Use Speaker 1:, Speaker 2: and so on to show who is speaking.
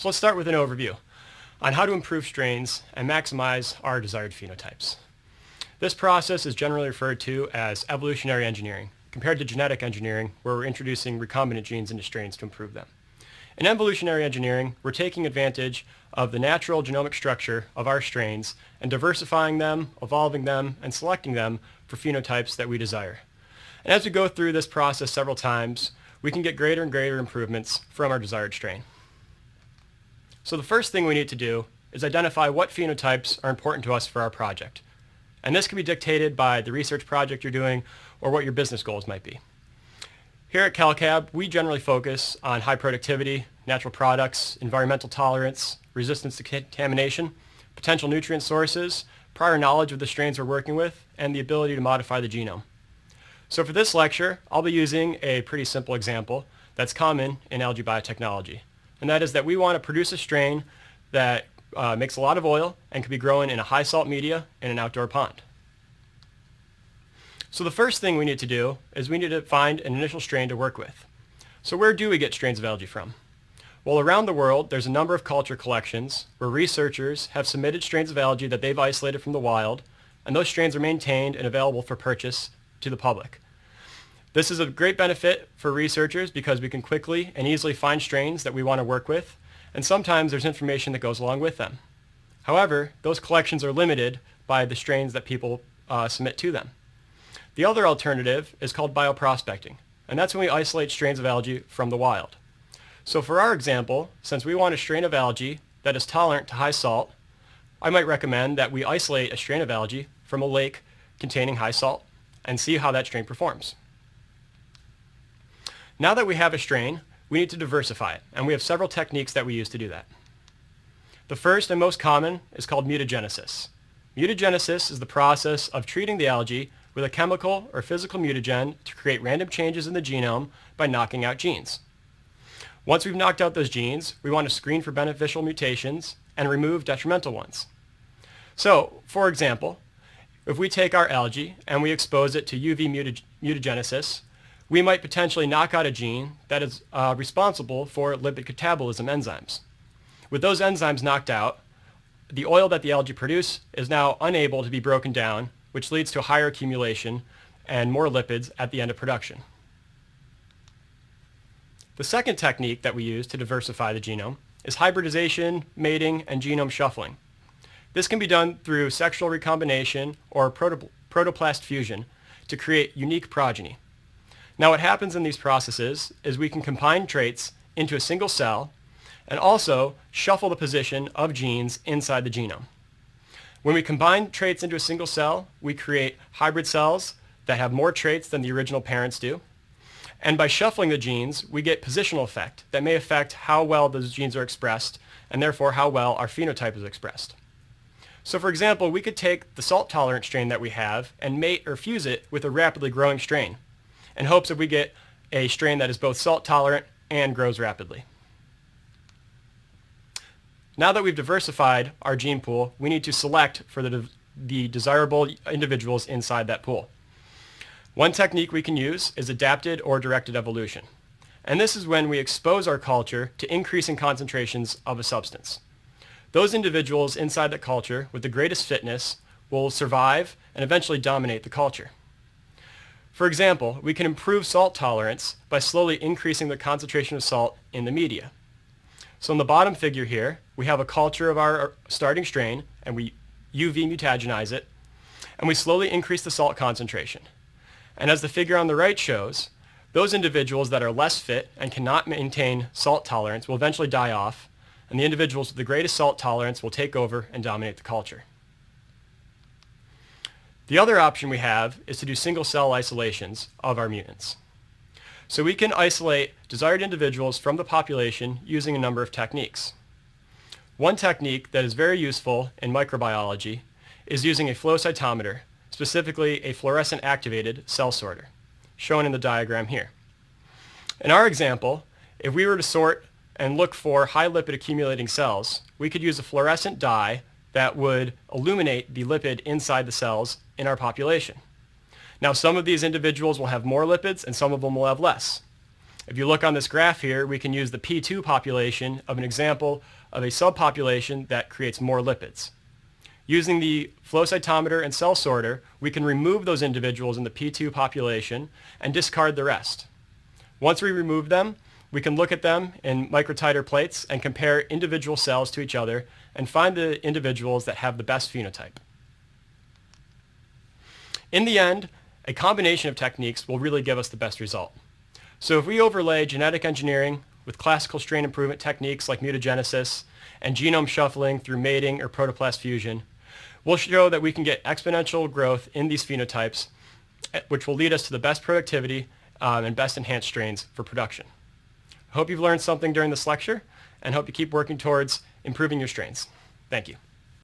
Speaker 1: So let's start with an overview on how to improve strains and maximize our desired phenotypes. This process is generally referred to as evolutionary engineering, compared to genetic engineering, where we're introducing recombinant genes into strains to improve them. In evolutionary engineering, we're taking advantage of the natural genomic structure of our strains and diversifying them, evolving them, and selecting them for phenotypes that we desire. And as we go through this process several times, we can get greater and greater improvements from our desired strain. So the first thing we need to do is identify what phenotypes are important to us for our project. And this can be dictated by the research project you're doing or what your business goals might be. Here at CalCab, we generally focus on high productivity, natural products, environmental tolerance, resistance to contamination, potential nutrient sources, prior knowledge of the strains we're working with, and the ability to modify the genome. So for this lecture, I'll be using a pretty simple example that's common in algae biotechnology. And that is that we want to produce a strain that makes a lot of oil and can be grown in a high salt media in an outdoor pond. So the first thing we need to do is we need to find an initial strain to work with. So where do we get strains of algae from? Well, around the world, there's a number of culture collections where researchers have submitted strains of algae that they've isolated from the wild, and those strains are maintained and available for purchase to the public. This is a great benefit for researchers because we can quickly and easily find strains that we want to work with, and sometimes there's information that goes along with them. However, those collections are limited by the strains that people submit to them. The other alternative is called bioprospecting, and that's when we isolate strains of algae from the wild. So for our example, since we want a strain of algae that is tolerant to high salt, I might recommend that we isolate a strain of algae from a lake containing high salt and see how that strain performs. Now that we have a strain, we need to diversify it, and we have several techniques that we use to do that. The first and most common is called mutagenesis. Mutagenesis is the process of treating the algae with a chemical or physical mutagen to create random changes in the genome by knocking out genes. Once we've knocked out those genes, we want to screen for beneficial mutations and remove detrimental ones. So, for example, if we take our algae and we expose it to UV mutagenesis, we might potentially knock out a gene that is responsible for lipid catabolism enzymes. With those enzymes knocked out, the oil that the algae produce is now unable to be broken down, which leads to higher accumulation and more lipids at the end of production. The second technique that we use to diversify the genome is hybridization, mating, and genome shuffling. This can be done through sexual recombination or protoplast fusion to create unique progeny. Now what happens in these processes is we can combine traits into a single cell and also shuffle the position of genes inside the genome. When we combine traits into a single cell, we create hybrid cells that have more traits than the original parents do. And by shuffling the genes, we get positional effect that may affect how well those genes are expressed and therefore how well our phenotype is expressed. So for example, we could take the salt-tolerant strain that we have and mate or fuse it with a rapidly growing strain in hopes that we get a strain that is both salt-tolerant and grows rapidly. Now that we've diversified our gene pool, we need to select for the desirable individuals inside that pool. One technique we can use is adapted or directed evolution. And this is when we expose our culture to increasing concentrations of a substance. Those individuals inside the culture with the greatest fitness will survive and eventually dominate the culture. For example, we can improve salt tolerance by slowly increasing the concentration of salt in the media. So in the bottom figure here, we have a culture of our starting strain, and we UV mutagenize it, and we slowly increase the salt concentration. And as the figure on the right shows, those individuals that are less fit and cannot maintain salt tolerance will eventually die off, and the individuals with the greatest salt tolerance will take over and dominate the culture. The other option we have is to do single-cell isolations of our mutants. So we can isolate desired individuals from the population using a number of techniques. One technique that is very useful in microbiology is using a flow cytometer, specifically a fluorescent activated cell sorter, shown in the diagram here. In our example, if we were to sort and look for high lipid accumulating cells, we could use a fluorescent dye that would illuminate the lipid inside the cells in our population. Now, some of these individuals will have more lipids and some of them will have less. If you look on this graph here, we can use the P2 population of an example of a subpopulation that creates more lipids. Using the flow cytometer and cell sorter, we can remove those individuals in the P2 population and discard the rest. Once we remove them, we can look at them in microtiter plates and compare individual cells to each other and find the individuals that have the best phenotype. In the end, a combination of techniques will really give us the best result. So if we overlay genetic engineering with classical strain improvement techniques like mutagenesis and genome shuffling through mating or protoplast fusion, we'll show that we can get exponential growth in these phenotypes, which will lead us to the best productivity and best enhanced strains for production. I hope you've learned something during this lecture and hope you keep working towards improving your strains. Thank you.